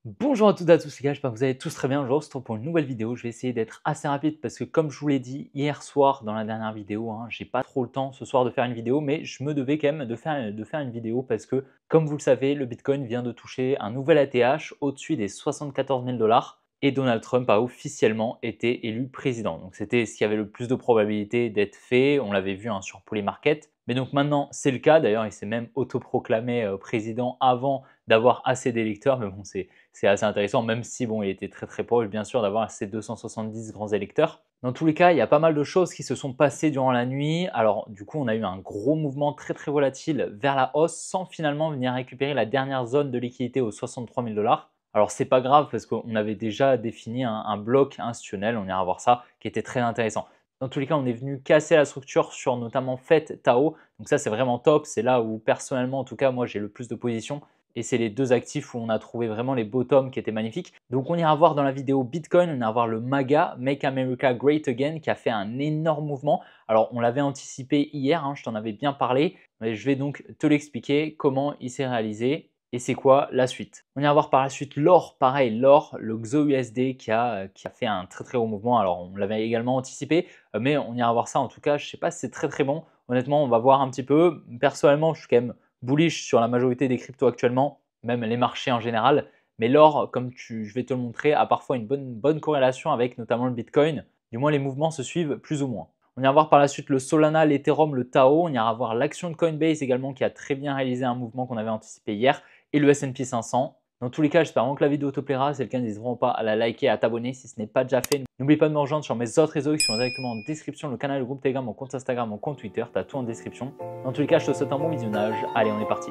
Bonjour à toutes et à tous les gars, j'espère que vous allez tous très bien. Aujourd'hui, on se retrouve pour une nouvelle vidéo. Je vais essayer d'être assez rapide parce que comme je vous l'ai dit hier soir dans la dernière vidéo, j'ai pas trop le temps ce soir de faire une vidéo, mais je me devais quand même de faire une vidéo parce que comme vous le savez, le Bitcoin vient de toucher un nouvel ATH au-dessus des 74 000 dollars et Donald Trump a officiellement été élu président. Donc c'était ce qui avait le plus de probabilité d'être fait. On l'avait vu sur Polymarket. Mais donc maintenant, c'est le cas. D'ailleurs, il s'est même autoproclamé président avant d'avoir assez d'électeurs. Mais bon, c'est assez intéressant, même si bon, il était très très proche bien sûr d'avoir ces 270 grands électeurs. Dans tous les cas, il y a pas mal de choses qui se sont passées durant la nuit. Alors du coup, on a eu un gros mouvement très très volatile vers la hausse sans finalement venir récupérer la dernière zone de liquidité aux 63 000 dollars. Alors c'est pas grave parce qu'on avait déjà défini un bloc institutionnel, on ira voir ça, qui était très intéressant. Dans tous les cas, on est venu casser la structure sur notamment FET, Tao. Donc ça, c'est vraiment top. C'est là où personnellement, en tout cas, moi, j'ai le plus de positions et c'est les deux actifs où on a trouvé vraiment les bottoms qui étaient magnifiques. Donc on ira voir dans la vidéo Bitcoin, on ira voir le MAGA, Make America Great Again, qui a fait un énorme mouvement. Alors on l'avait anticipé hier, je t'en avais bien parlé, mais je vais donc te l'expliquer comment il s'est réalisé et c'est quoi la suite. On ira voir par la suite l'or, pareil, l'or, le XOUSD qui a fait un très très gros mouvement. Alors on l'avait également anticipé, mais on ira voir ça en tout cas, je ne sais pas si c'est très très bon. Honnêtement, on va voir un petit peu. Personnellement, je suis quand même bullish sur la majorité des cryptos actuellement, même les marchés en général. Mais l'or, comme je vais te le montrer, a parfois une bonne corrélation avec notamment le Bitcoin. Du moins, les mouvements se suivent plus ou moins. On ira voir par la suite le Solana, l'Ethereum, le Tao. On ira voir l'action de Coinbase également qui a très bien réalisé un mouvement qu'on avait anticipé hier et le S&P 500. Dans tous les cas, j'espère vraiment que la vidéo te plaira. Si c'est le cas, n'hésite vraiment pas à la liker et à t'abonner si ce n'est pas déjà fait. N'oublie pas de me rejoindre sur mes autres réseaux qui sont directement en description, le canal, le groupe Telegram, mon compte Instagram, mon compte Twitter. Tu as tout en description. Dans tous les cas, je te souhaite un bon visionnage. Allez, on est parti.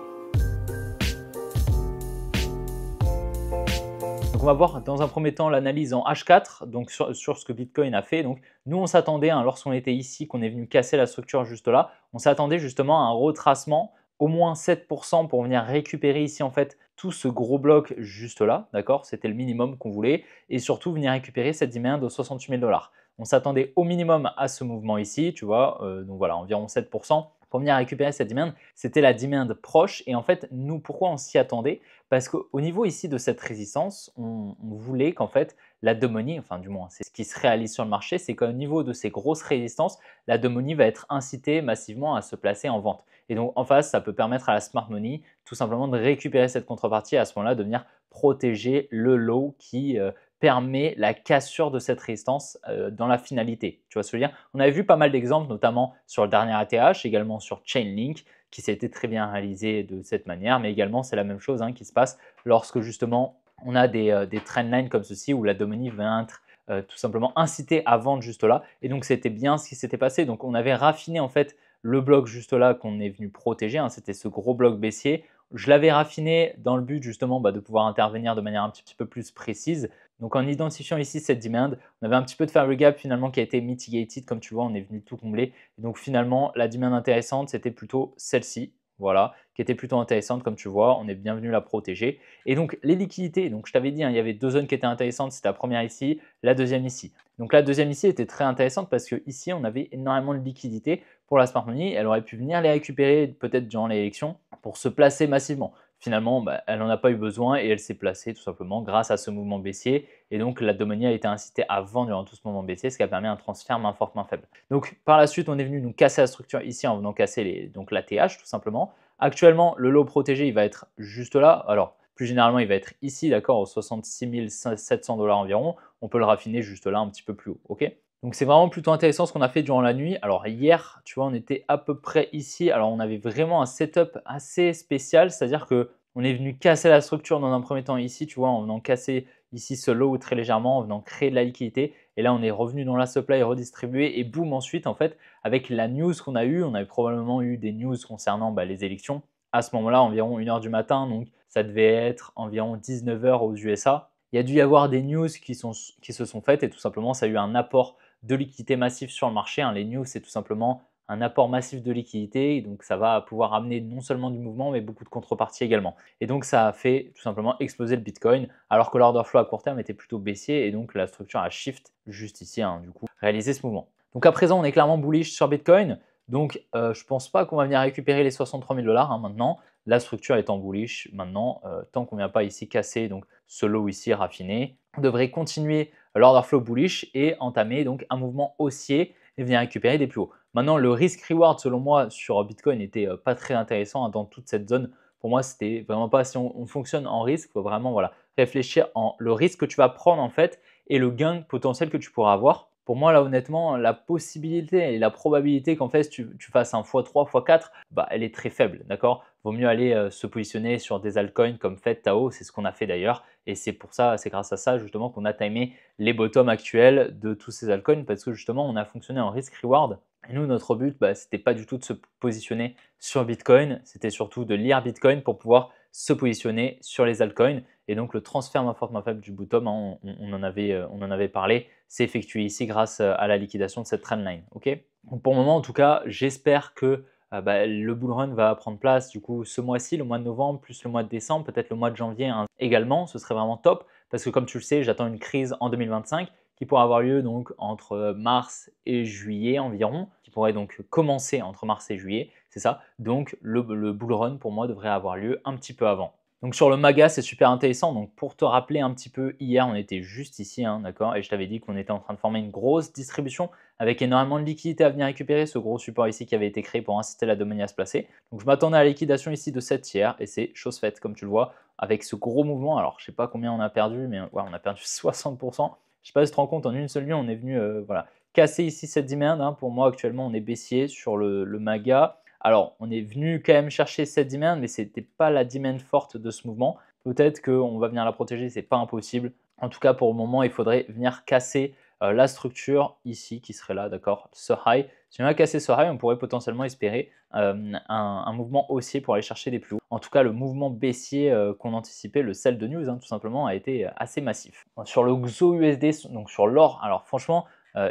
Donc on va voir dans un premier temps l'analyse en H4, donc sur ce que Bitcoin a fait. Donc nous on s'attendait, lorsqu'on était ici, qu'on est venu casser la structure juste là, on s'attendait justement à un retracement au moins 7% pour venir récupérer ici en fait tout ce gros bloc juste là, d'accord? C'était le minimum qu'on voulait et surtout venir récupérer cette demand de 68 000 dollars. On s'attendait au minimum à ce mouvement ici, tu vois, donc voilà, environ 7% pour venir récupérer cette demand. C'était la demand proche et en fait, nous, pourquoi on s'y attendait? Parce qu'au niveau ici de cette résistance, on voulait qu'en fait la demonie, enfin du moins c'est ce qui se réalise sur le marché, c'est qu'au niveau de ces grosses résistances, la demonie va être incitée massivement à se placer en vente. Et donc en face, ça peut permettre à la smart money tout simplement de récupérer cette contrepartie et à ce moment-là de venir protéger le lot qui permet la cassure de cette résistance dans la finalité. Tu vois ce que je veux dire? On avait vu pas mal d'exemples, notamment sur le dernier ATH, également sur Chainlink, qui s'était très bien réalisé de cette manière, mais également c'est la même chose qui se passe lorsque justement on a des trendlines comme ceci où la demonie va être tout simplement incitée à vendre juste là. Et donc c'était bien ce qui s'était passé. Donc on avait raffiné en fait le bloc juste là qu'on est venu protéger, c'était ce gros bloc baissier. Je l'avais raffiné dans le but justement de pouvoir intervenir de manière un petit peu plus précise. Donc en identifiant ici cette demand, on avait un petit peu de fair gap finalement qui a été mitigated, comme tu vois, on est venu tout combler. Et donc finalement, la demand intéressante, c'était plutôt celle-ci, voilà, qui était plutôt intéressante, comme tu vois, on est bien venu la protéger. Et donc les liquidités, donc je t'avais dit, il y avait deux zones qui étaient intéressantes, c'était la première ici, la deuxième ici. Donc la deuxième ici était très intéressante parce que ici on avait énormément de liquidités pour la smart money, elle aurait pu venir les récupérer peut-être durant l'élection pour se placer massivement. Finalement, elle n'en a pas eu besoin et elle s'est placée tout simplement grâce à ce mouvement baissier. Et donc, la Domonia a été incitée à vendre durant tout ce mouvement baissier, ce qui a permis un transfert main forte, main faible. Donc, par la suite, on est venu nous casser la structure ici en venant casser donc l'ATH tout simplement. Actuellement, le lot protégé, il va être juste là. Alors, plus généralement, il va être ici, d'accord, aux 66 700 dollars environ. On peut le raffiner juste là, un petit peu plus haut, ok? Donc c'est vraiment plutôt intéressant ce qu'on a fait durant la nuit. Alors hier, tu vois, on était à peu près ici. Alors on avait vraiment un setup assez spécial, c'est-à-dire que on est venu casser la structure dans un premier temps ici, tu vois, en venant casser ici ce lot très légèrement, en venant créer de la liquidité. Et là, on est revenu dans la supply, redistribué et boum, ensuite, en fait, avec la news qu'on a eue, on avait probablement eu des news concernant les élections. À ce moment-là, environ 1h du matin, donc ça devait être environ 19h aux USA. Il y a dû y avoir des news qui se sont faites et tout simplement, ça a eu un apport de liquidité massive sur le marché. Les news, c'est tout simplement un apport massif de liquidité. Donc, ça va pouvoir amener non seulement du mouvement, mais beaucoup de contreparties également. Et donc, ça a fait tout simplement exploser le Bitcoin, alors que l'order flow à court terme était plutôt baissier. Et donc, la structure a shift juste ici, du coup, réaliser ce mouvement. Donc, à présent, on est clairement bullish sur Bitcoin. Donc, je ne pense pas qu'on va venir récupérer les 63 000 dollars maintenant. la structure étant bullish maintenant, tant qu'on ne vient pas ici casser donc ce low ici raffiné, on devrait continuer l'order flow bullish et entamer donc un mouvement haussier et venir récupérer des plus hauts. Maintenant, le risk-reward, selon moi, sur Bitcoin n'était pas très intéressant dans toute cette zone. Pour moi, c'était vraiment pas, si on fonctionne en risque, il faut vraiment voilà, réfléchir en le risque que tu vas prendre en fait et le gain potentiel que tu pourras avoir. Pour moi, là, honnêtement, la possibilité et la probabilité qu'en fait tu fasses un x3, x4, bah, elle est très faible, d'accord. Vaut mieux aller se positionner sur des altcoins comme FED, Tao, c'est ce qu'on a fait d'ailleurs. Et c'est pour ça, c'est grâce à ça justement qu'on a timé les bottoms actuels de tous ces altcoins parce que justement, on a fonctionné en risk-reward. Et nous, notre but, bah, c'était pas du tout de se positionner sur Bitcoin, c'était surtout de lire Bitcoin pour pouvoir se positionner sur les altcoins. Et donc, le transfert main forte, main faible du bottom, hein, on en avait parlé, c'est effectué ici grâce à la liquidation de cette trendline. Okay, donc pour le moment, en tout cas, j'espère que bah, le bull run va prendre place du coup ce mois-ci, le mois de novembre, plus le mois de décembre, peut-être le mois de janvier hein, également. Ce serait vraiment top parce que comme tu le sais, j'attends une crise en 2025 qui pourrait avoir lieu donc entre mars et juillet environ, qui pourrait donc commencer entre mars et juillet, c'est ça. Donc le bull run pour moi devrait avoir lieu un petit peu avant. Donc sur le MAGA, c'est super intéressant. Donc pour te rappeler un petit peu, hier, on était juste ici, hein, d'accord. Et je t'avais dit qu'on était en train de former une grosse distribution avec énormément de liquidités à venir récupérer. Ce gros support ici qui avait été créé pour inciter la domanie à se placer. Donc je m'attendais à la liquidation ici de 7 tiers et c'est chose faite, comme tu le vois, avec ce gros mouvement. Alors je sais pas combien on a perdu, mais ouais, on a perdu 60%. Je sais pas si tu te rends compte, en une seule nuit, on est venu voilà, casser ici cette demand. Hein. Pour moi, actuellement, on est baissier sur le MAGA. Alors, on est venu quand même chercher cette demand, mais ce n'était pas la demand forte de ce mouvement. Peut-être qu'on va venir la protéger, ce n'est pas impossible. En tout cas, pour le moment, il faudrait venir casser la structure ici qui serait là, d'accord, ce high. Si on a cassé ce high, on pourrait potentiellement espérer un mouvement haussier pour aller chercher des plus hauts. En tout cas, le mouvement baissier qu'on anticipait, le sell de news, hein, tout simplement, a été assez massif. Sur le XO USD, donc sur l'or, alors franchement,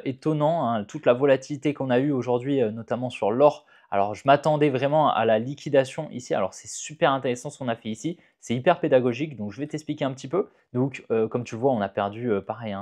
étonnant, hein, toute la volatilité qu'on a eue aujourd'hui, notamment sur l'or. Alors, je m'attendais vraiment à la liquidation ici. Alors, c'est super intéressant ce qu'on a fait ici. C'est hyper pédagogique, donc je vais t'expliquer un petit peu. Donc, comme tu le vois, on a perdu, pareil,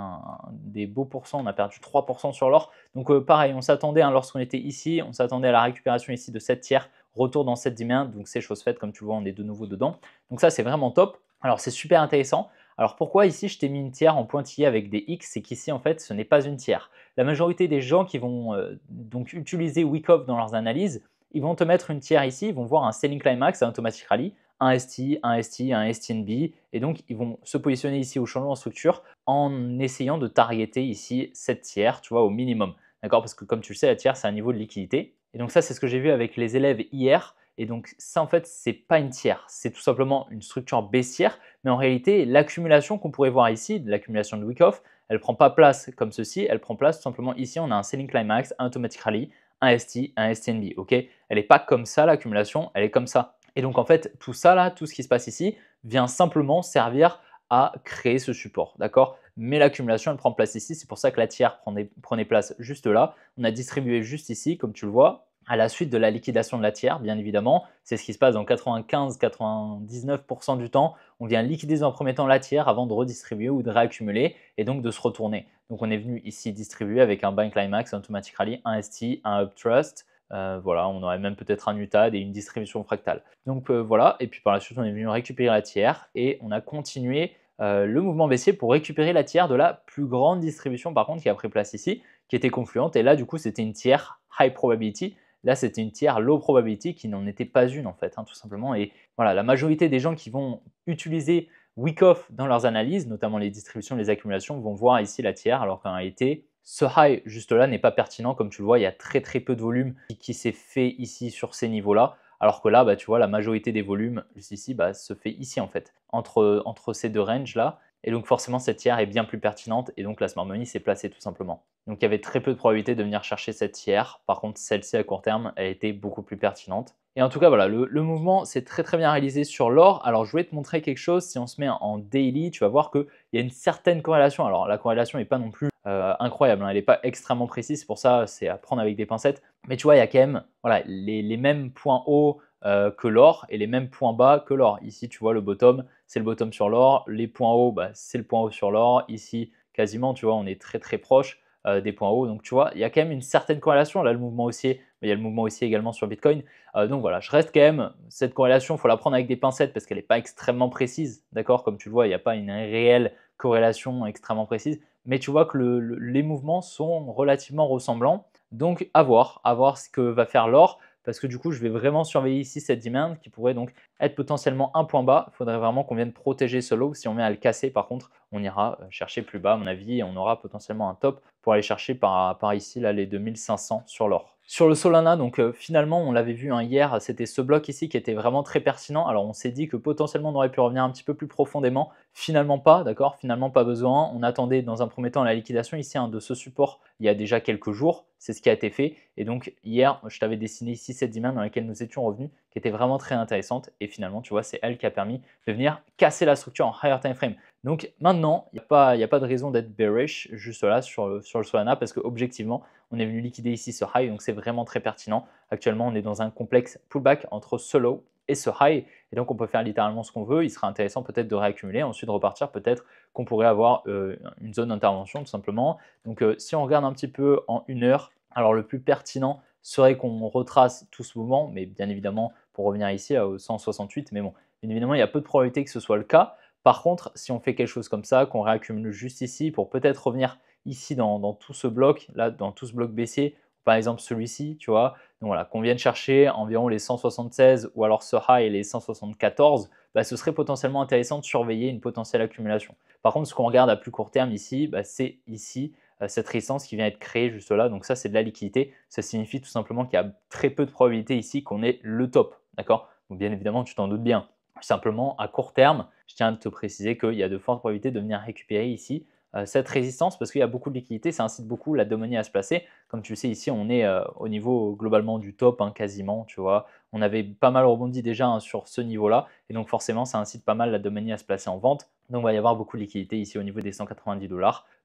des beaux pourcents. On a perdu 3% sur l'or. Donc, pareil, on s'attendait, hein, lorsqu'on était ici, on s'attendait à la récupération ici de 7 tiers, retour dans cette demand. Donc, c'est chose faite, comme tu le vois, on est de nouveau dedans. Donc, ça, c'est vraiment top. Alors, c'est super intéressant. Alors, pourquoi ici, je t'ai mis une tiers en pointillé avec des X? C'est qu'ici, en fait, ce n'est pas une tiers. La majorité des gens qui vont donc utiliser Wyckoff dans leurs analyses, ils vont te mettre une tiers ici, ils vont voir un selling climax, un automatic rally, un ST, un ST, un STNB, et donc ils vont se positionner ici au changement de structure en essayant de targeter ici cette tiers, tu vois, au minimum. D'accord? Parce que comme tu le sais, la tiers, c'est un niveau de liquidité. Et donc ça, c'est ce que j'ai vu avec les élèves hier. Et donc ça, en fait, c'est pas une tiers, c'est tout simplement une structure baissière. Mais en réalité, l'accumulation qu'on pourrait voir ici, l'accumulation de Wyckoff, elle ne prend pas place comme ceci, elle prend place tout simplement ici, on a un selling climax, un automatic rally, un ST, un STNB. Ok, elle n'est pas comme ça l'accumulation, elle est comme ça. Et donc en fait, tout ça là, tout ce qui se passe ici, vient simplement servir à créer ce support. D'accord? Mais l'accumulation, elle prend place ici. C'est pour ça que la tiers prenait place juste là. On a distribué juste ici, comme tu le vois à la suite de la liquidation de la tiers, bien évidemment. C'est ce qui se passe dans 95-99% du temps. On vient liquider en premier temps la tiers avant de redistribuer ou de réaccumuler et donc de se retourner. Donc on est venu ici distribuer avec un Buy Climax, un Automatic Rally, un ST, un Uptrust. Voilà, on aurait même peut-être un UTAD et une distribution fractale. Donc voilà, et puis par la suite, on est venu récupérer la tiers et on a continué le mouvement baissier pour récupérer la tiers de la plus grande distribution, par contre, qui a pris place ici, qui était confluente. Et là, du coup, c'était une tiers high probability. Là, c'était une tiers low probability qui n'en était pas une, en fait, hein, tout simplement. Et voilà, la majorité des gens qui vont utiliser Wyckoff dans leurs analyses, notamment les distributions, les accumulations, vont voir ici la tiers, alors qu'en réalité, ce high juste là n'est pas pertinent. Comme tu le vois, il y a très très peu de volume qui s'est fait ici sur ces niveaux-là. Alors que là, bah, tu vois, la majorité des volumes, juste ici, bah, se fait ici en fait, entre ces deux ranges-là. Et donc forcément, cette tiers est bien plus pertinente et donc la smart money s'est placée tout simplement. Donc il y avait très peu de probabilité de venir chercher cette tiers. Par contre, celle-ci à court terme, elle était beaucoup plus pertinente. Et en tout cas, voilà, le mouvement s'est très très bien réalisé sur l'or. Alors je voulais te montrer quelque chose. Si on se met en daily, tu vas voir qu'il y a une certaine corrélation. Alors la corrélation n'est pas non plus incroyable, hein, elle n'est pas extrêmement précise. C'est pour ça, c'est à prendre avec des pincettes. Mais tu vois, il y a quand même voilà, les mêmes points hauts que l'or et les mêmes points bas que l'or. Ici, tu vois le bottom, c'est le bottom sur l'or. Les points hauts, bah, c'est le point haut sur l'or. Ici, quasiment, tu vois, on est très très proche des points hauts. Donc, tu vois, il y a quand même une certaine corrélation. Là, le mouvement haussier, mais il y a le mouvement aussi également sur Bitcoin. Donc voilà, je reste quand même, cette corrélation, il faut la prendre avec des pincettes parce qu'elle n'est pas extrêmement précise, d'accord? Comme tu le vois, il n'y a pas une réelle corrélation extrêmement précise, mais tu vois que les mouvements sont relativement ressemblants. Donc à voir ce que va faire l'or, parce que du coup, je vais vraiment surveiller ici cette demand qui pourrait donc être potentiellement un point bas. Il faudrait vraiment qu'on vienne protéger ce low. Si on vient à le casser, par contre, on ira chercher plus bas, à mon avis, et on aura potentiellement un top pour aller chercher par ici là, les 2500 sur l'or. Sur le Solana, donc finalement, on l'avait vu hier, c'était ce bloc ici qui était vraiment très pertinent. Alors on s'est dit que potentiellement on aurait pu revenir un petit peu plus profondément. Finalement pas, d'accord? Finalement pas besoin. On attendait dans un premier temps la liquidation ici de ce support il y a déjà quelques jours. C'est ce qui a été fait. Et donc hier, je t'avais dessiné ici cette demand dans laquelle nous étions revenus, qui était vraiment très intéressante. Et finalement, tu vois, c'est elle qui a permis de venir casser la structure en higher time frame. Donc maintenant, il n'y a pas de raison d'être bearish juste là sur le Solana parce qu'objectivement, on est venu liquider ici ce high, donc c'est vraiment très pertinent. Actuellement, on est dans un complexe pullback entre ce low et ce high, et donc on peut faire littéralement ce qu'on veut. Il sera intéressant peut-être de réaccumuler, ensuite de repartir. Peut-être qu'on pourrait avoir une zone d'intervention tout simplement. Donc si on regarde un petit peu en 1 heure, alors le plus pertinent serait qu'on retrace tout ce mouvement, mais bien évidemment, pour revenir ici au 168, mais bon, bien évidemment, il y a peu de probabilité que ce soit le cas. Par contre, si on fait quelque chose comme ça, qu'on réaccumule juste ici pour peut-être revenir ici dans tout ce bloc, là, dans tout ce bloc baissier, par exemple celui-ci, tu vois, donc voilà, qu'on vienne chercher environ les 176 ou alors ce high et les 174, bah, ce serait potentiellement intéressant de surveiller une potentielle accumulation. Par contre, ce qu'on regarde à plus court terme ici, bah, c'est ici cette résistance qui vient être créée juste là. Donc ça, c'est de la liquidité. Ça signifie tout simplement qu'il y a très peu de probabilité ici qu'on ait le top. D'accord? Donc bien évidemment, tu t'en doutes bien. Simplement, à court terme, je tiens à te préciser qu'il y a de fortes probabilités de venir récupérer ici cette résistance parce qu'il y a beaucoup de liquidité, ça incite beaucoup la money à se placer. Comme tu le sais, ici, on est au niveau globalement du top, quasiment, tu vois. On avait pas mal rebondi déjà sur ce niveau-là, et donc forcément, ça incite pas mal la money à se placer en vente. Donc, il va y avoir beaucoup de liquidité ici au niveau des 190 $.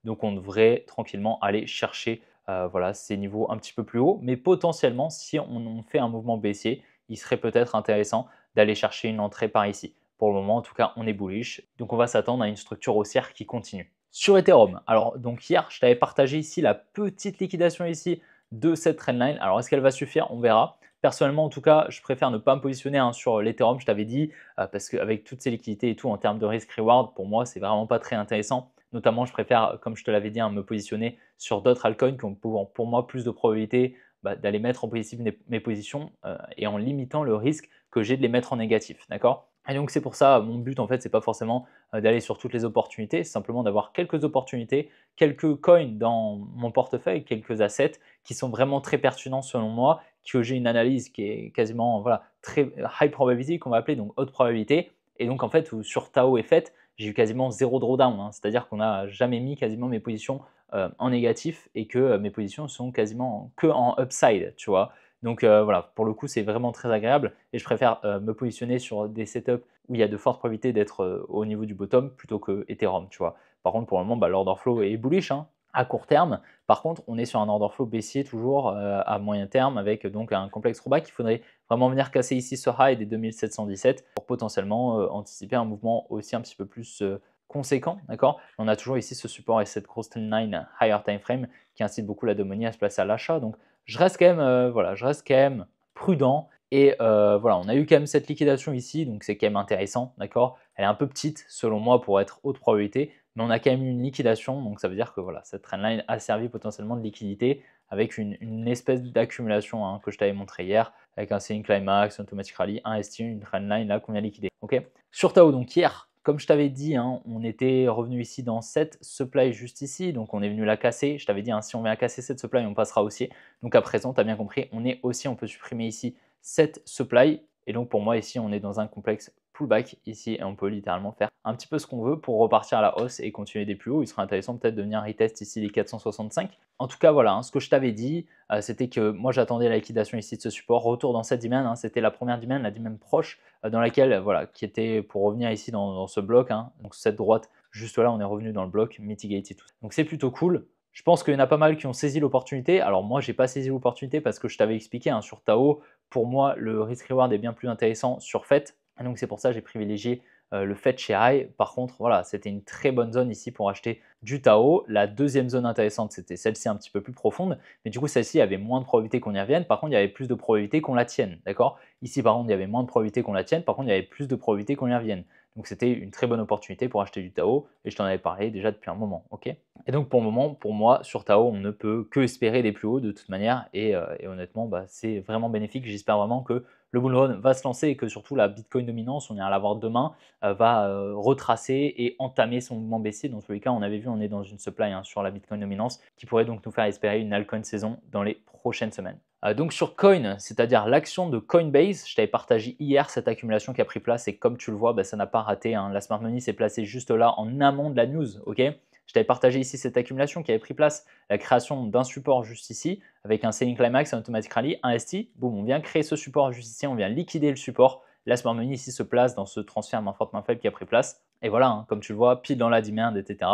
Donc, on devrait tranquillement aller chercher voilà, ces niveaux un petit peu plus haut. Mais potentiellement, si on fait un mouvement baissier, il serait peut-être intéressant d'aller chercher une entrée par ici. Pour le moment, en tout cas, on est bullish. Donc, on va s'attendre à une structure haussière qui continue. Sur Ethereum, alors donc hier, je t'avais partagé ici la petite liquidation ici de cette trendline. Alors, est-ce qu'elle va suffire? On verra. Personnellement, en tout cas, je préfère ne pas me positionner sur l'Ethereum, je t'avais dit, parce qu'avec toutes ces liquidités et tout, en termes de risk-reward, pour moi, c'est vraiment pas très intéressant. Notamment, je préfère, comme je te l'avais dit, me positionner sur d'autres altcoins qui ont pour moi plus de probabilité d'aller mettre en positif mes positions et en limitant le risque que j'ai de les mettre en négatif. D'accord? Et donc, c'est pour ça, mon but, en fait, c'est pas forcément d'aller sur toutes les opportunités, c'est simplement d'avoir quelques opportunités, quelques coins dans mon portefeuille, quelques assets qui sont vraiment très pertinents selon moi, que j'ai une analyse qui est quasiment voilà, très high probability, qu'on va appeler donc haute probabilité. Et donc, en fait, sur Tao et FET, j'ai eu quasiment zéro drawdown, c'est-à-dire qu'on n'a jamais mis quasiment mes positions en négatif et que mes positions sont quasiment que en upside, tu vois. Donc voilà, pour le coup, c'est vraiment très agréable et je préfère me positionner sur des setups où il y a de fortes probabilités d'être au niveau du bottom plutôt que Ethereum, tu vois. Par contre, pour le moment, l'order flow est bullish à court terme. Par contre, on est sur un order flow baissier toujours à moyen terme avec donc un complexe rollback. Il faudrait vraiment venir casser ici ce high des 2717 pour potentiellement anticiper un mouvement aussi un petit peu plus conséquent, d'accord? On a toujours ici ce support et cette grosse trendline higher time frame qui incite beaucoup la money à se placer à l'achat. Donc je reste quand même, voilà, je reste quand même prudent. Et voilà, on a eu quand même cette liquidation ici, donc c'est quand même intéressant, d'accord? Elle est un peu petite selon moi pour être haute probabilité, mais on a quand même eu une liquidation, donc ça veut dire que voilà, cette trendline a servi potentiellement de liquidité avec une espèce d'accumulation que je t'avais montré hier, avec un selling climax, un automatic rally, un ST, une trendline là qu'on vient liquider. Ok. Sur Tao, donc hier, comme je t'avais dit, on était revenu ici dans cette supply juste ici, donc on est venu la casser. Je t'avais dit, si on vient casser cette supply, on passera haussier. Donc à présent, tu as bien compris, on est haussier, on peut supprimer ici cette supply. Et donc pour moi, ici, on est dans un complexe pullback ici et on peut littéralement faire un petit peu ce qu'on veut pour repartir à la hausse et continuer des plus hauts. Il serait intéressant peut-être de venir retest ici les 465. En tout cas, voilà, ce que je t'avais dit, c'était que moi j'attendais la liquidation ici de ce support, retour dans cette demand, c'était la première demand, la demand proche, dans laquelle, voilà, qui était pour revenir ici dans ce bloc, donc cette droite, juste là, on est revenu dans le bloc, mitigated tout. Donc c'est plutôt cool. Je pense qu'il y en a pas mal qui ont saisi l'opportunité. Alors moi, j'ai pas saisi l'opportunité parce que je t'avais expliqué sur Tao, pour moi, le risk reward est bien plus intéressant sur FET. Et donc c'est pour ça que j'ai privilégié le fait chez high. Par contre, voilà, c'était une très bonne zone ici pour acheter du Tao. La deuxième zone intéressante, c'était celle-ci un petit peu plus profonde. Mais du coup, celle-ci avait moins de probabilité qu'on y revienne. Par contre, il y avait plus de probabilité qu'on la tienne. D'accord? Ici, par contre, il y avait moins de probabilité qu'on la tienne. Par contre, il y avait plus de probabilité qu'on y revienne. Donc, c'était une très bonne opportunité pour acheter du Tao. Et je t'en avais parlé déjà depuis un moment. Ok? Et donc, pour le moment, pour moi, sur Tao, on ne peut que espérer des plus hauts de toute manière. Et honnêtement, bah, c'est vraiment bénéfique. J'espère vraiment que le bull run va se lancer et que surtout la Bitcoin dominance, on ira la voir demain, va retracer et entamer son mouvement baissier. Dans tous les cas, on avait vu, on est dans une supply sur la Bitcoin dominance qui pourrait donc nous faire espérer une altcoin saison dans les prochaines semaines. Donc sur Coin, c'est-à-dire l'action de Coinbase, je t'avais partagé hier cette accumulation qui a pris place et comme tu le vois, bah, ça n'a pas raté. La smart money s'est placée juste là en amont de la news. Ok, je t'avais partagé ici cette accumulation qui avait pris place, la création d'un support juste ici avec un selling climax, un automatic rally, un ST. Boum, on vient créer ce support juste ici, on vient liquider le support. La smart money ici se place dans ce transfert main forte main faible qui a pris place. Et voilà, comme tu le vois, pile dans la demand, etc.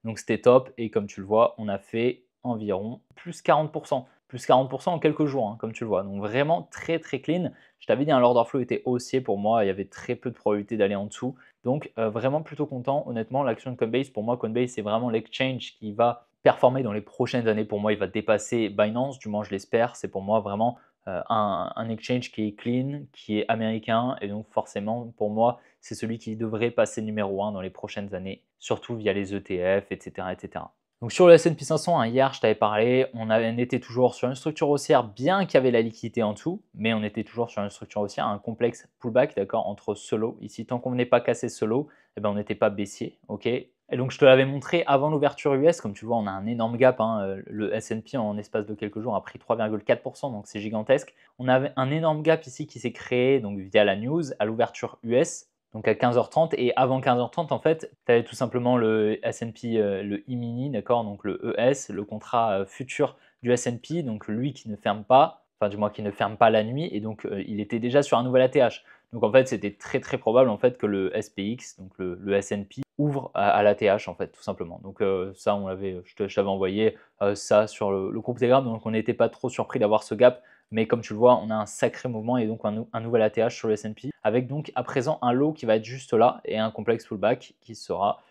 Donc c'était top et comme tu le vois, on a fait environ plus 40%. Plus 40% en quelques jours, comme tu le vois. Donc vraiment très très clean. Je t'avais dit, l'order flow était haussier pour moi, il y avait très peu de probabilité d'aller en dessous. Donc vraiment plutôt content. Honnêtement, l'action de Coinbase, pour moi, Coinbase, c'est vraiment l'exchange qui va performer dans les prochaines années. Pour moi, il va dépasser Binance, du moins je l'espère. C'est pour moi vraiment un exchange qui est clean, qui est américain. Et donc forcément, pour moi, c'est celui qui devrait passer numéro 1 dans les prochaines années, surtout via les ETF, etc. etc. Donc sur le S&P 500, hier je t'avais parlé, on était toujours sur une structure haussière bien qu'il y avait la liquidité en dessous, mais on était toujours sur une structure haussière, un complexe pullback, d'accord, entre ce lot. Ici, tant qu'on n'est pas cassé ce lot, eh ben, on n'était pas baissier, ok. Et donc je te l'avais montré avant l'ouverture US, comme tu vois, on a un énorme gap, le S&P en espace de quelques jours a pris 3,4%, donc c'est gigantesque. On avait un énorme gap ici qui s'est créé donc via la news à l'ouverture US. Donc à 15h30 et avant 15h30 en fait, tu avais tout simplement le S&P, le E-mini, d'accord, donc le ES, le contrat futur du S&P, donc lui qui ne ferme pas, enfin du moins qui ne ferme pas la nuit et donc il était déjà sur un nouvel ATH. Donc en fait, c'était très très probable en fait que le SPX, donc le S&P ouvre à l'ATH en fait tout simplement. Donc ça on l'avait, je t'avais envoyé ça sur le groupe Telegram, donc on n'était pas trop surpris d'avoir ce gap. Mais comme tu le vois, on a un sacré mouvement et donc un nouvel ATH sur le S&P avec donc à présent un low qui va être juste là et un complexe pullback qui sera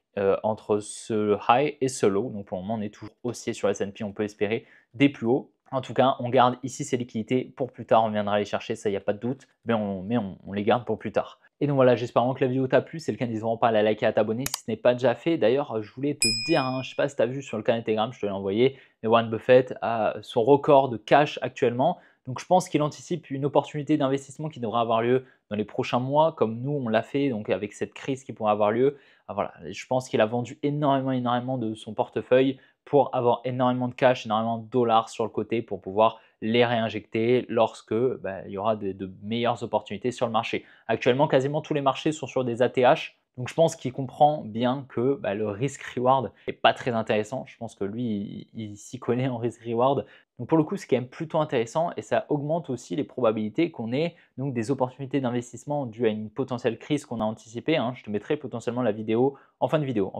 entre ce high et ce low. Donc pour le moment, on est toujours haussier sur le S&P, on peut espérer des plus hauts. En tout cas, on garde ici ces liquidités pour plus tard, on viendra les chercher, ça il n'y a pas de doute, mais on les garde pour plus tard. Et donc voilà, j'espère que la vidéo t'a plu. C'est le cas, n'hésite pas à la liker, à t'abonner si ce n'est pas déjà fait. D'ailleurs, je voulais te dire, je ne sais pas si tu as vu sur le canal Telegram, je te l'ai envoyé, mais Warren Buffett a son record de cash actuellement. Donc je pense qu'il anticipe une opportunité d'investissement qui devra avoir lieu dans les prochains mois, comme nous on l'a fait, donc avec cette crise qui pourrait avoir lieu. Voilà, je pense qu'il a vendu énormément de son portefeuille pour avoir énormément de cash, énormément de dollars sur le côté pour pouvoir les réinjecter lorsque il y aura de meilleures opportunités sur le marché. Actuellement, quasiment tous les marchés sont sur des ATH. Donc je pense qu'il comprend bien que le risk-reward n'est pas très intéressant. Je pense que lui, il s'y connaît en risk-reward. Donc pour le coup, c'est quand même plutôt intéressant et ça augmente aussi les probabilités qu'on ait donc des opportunités d'investissement dues à une potentielle crise qu'on a anticipée. Je te mettrai potentiellement la vidéo en fin de vidéo.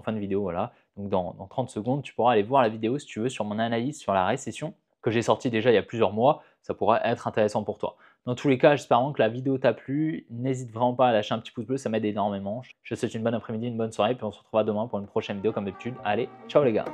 Voilà. Donc dans 30 secondes, tu pourras aller voir la vidéo si tu veux sur mon analyse sur la récession que j'ai sortie déjà il y a plusieurs mois. Ça pourra être intéressant pour toi. Dans tous les cas, j'espère vraiment que la vidéo t'a plu. N'hésite vraiment pas à lâcher un petit pouce bleu, ça m'aide énormément. Je te souhaite une bonne après-midi, une bonne soirée, puis on se retrouvera demain pour une prochaine vidéo comme d'habitude. Allez, ciao les gars!